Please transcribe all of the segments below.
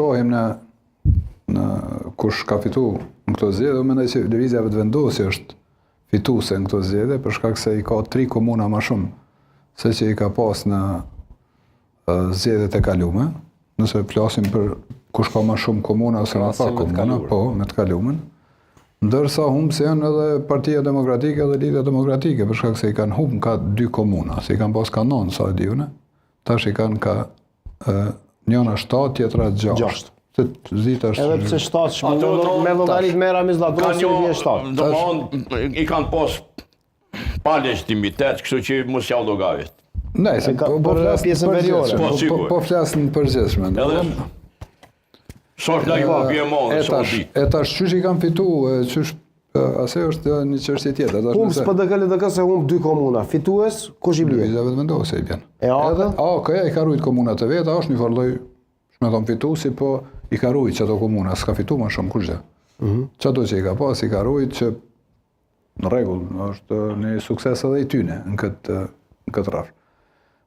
shohim në kush ka fitu në këto zgjedhje, unë mendoj që Lëvizja Vetëvendosje është fituese në këto zgjedhje, për shkak se i ka 3 komuna më shumë se që i ka pas në zgjedhjet e kaluara. Nëse flasim për kush ka më shumë komuna ose më pak komuna, po, me të kaluarën. Ndërsa humbës janë edhe Partia Demokratike dhe Lidhja Demokratike, për shkak se i kanë humbë ka 2 komuna, se i kanë pas ka 9 sa e diune, tash i kanë ka njëna 7, tjetra 6. Edhe pse 7 me llogarit mera me zlatosi i vjen 7. Domthon i kanë pas pa legitimitet, kështu që mos ja llogarit. Nëse po flas pjesën veriore. Po flas në përgjithshme. Sot lajë pa bie mëngë, e tash çuçi kanë fituar, çuç asaj është një çështje tjetër. Humb PDK se humb 2 komuna. Fitues kush i bie? Lëvizja Vetëvendosje i bën. Edhe i ka rujt komunat e veta, është një farlloj, më thon fituesi, po i ka rujt çato komuna, s'ka fituar më shumë kushte. Çdo që i ka pas, i ka rujt që në rregull, është një sukses edhe i tyne në këtë rraf.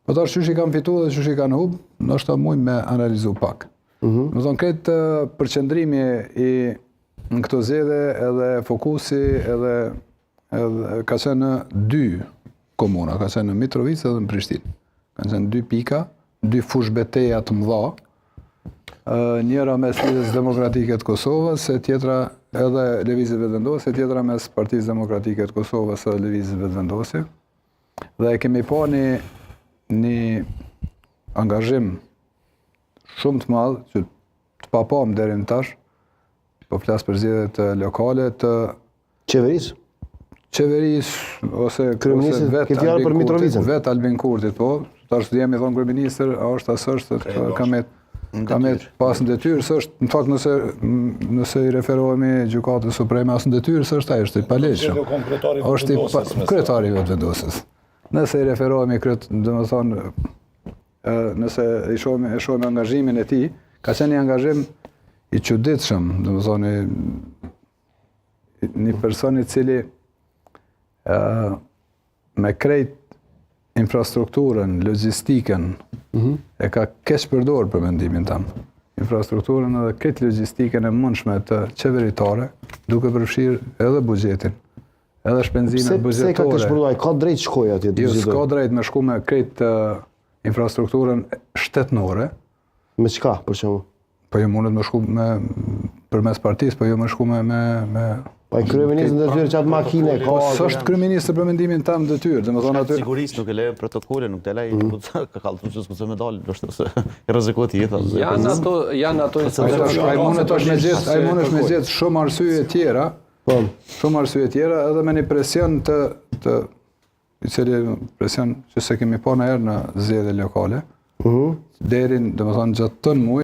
Po tash çuçi kanë fituar dhe çuçi kanë humb, ndoshta mund me analizu pak. Më thonë, këtë përqendrimi në këto zgjedhje edhe fokusi edhe ka qenë në 2 komuna, ka qenë në Mitrovica dhe në Prishtinë. Kanë qenë 2 pika, 2 fush beteja të mëdha, njëra mes Lidhjes Demokratike të Kosovës, e tjetra edhe Lëvizjes Vetëvendosje, tjetra mes Partisë Demokratike të Kosovës dhe Lëvizjes Vetëvendosje. Dhe kemi pa një angazhim shumë të madh që të papam deri në tash, po flas për zgjedhjet lokale të qeverisë ose kryeministit, ke fjalë për Mitrovicën. Vet Albin Kurtit, po, tash jemi thon kryeministër, a është as është kamet pas në detyrë, s'është, në fakt nëse i referohemi Gjykatës Supreme as në detyrë, s'është ai, është i palegjshëm. Është kryetari i Vetëvendosjes. Nëse i referohemi domethënë nëse e shohim angazhimin e tij, ka qenë një angazhim i çuditshëm, domethënë një person i cili me krejt infrastrukturën, logjistikën, e ka keq përdorur për mendimin tam. Infrastrukturën edhe krejt logjistikën e mundshme të qeveritare, duke përfshirë edhe buxhetin, edhe shpenzimet buxhetore. Pse ka keq përdoruar? Ka drejt shkoj atje? Jo, s'ka drejt me shku me krejt infrastrukturën shtetnore. Me çka, për shembull? Po jo mundet me shku përmes partisë, po jo me shku me Po ai kryeministri ndërtyrë çat makine ka. S'është kryeministër për mendimin tam detyrë, domethënë aty sigurisht nuk e le protokole, nuk te laj ka kallëtuar se s'ka më dal, është se rrezikohet jeta. Janë ato ai mundesh me gjetë shumë arsye tjera. Po, shumë arsye tjera edhe me një presion i cili presion që se kemi pa në herë në zgjedhje lokale. Deri, domethënë, gjatë tën muaj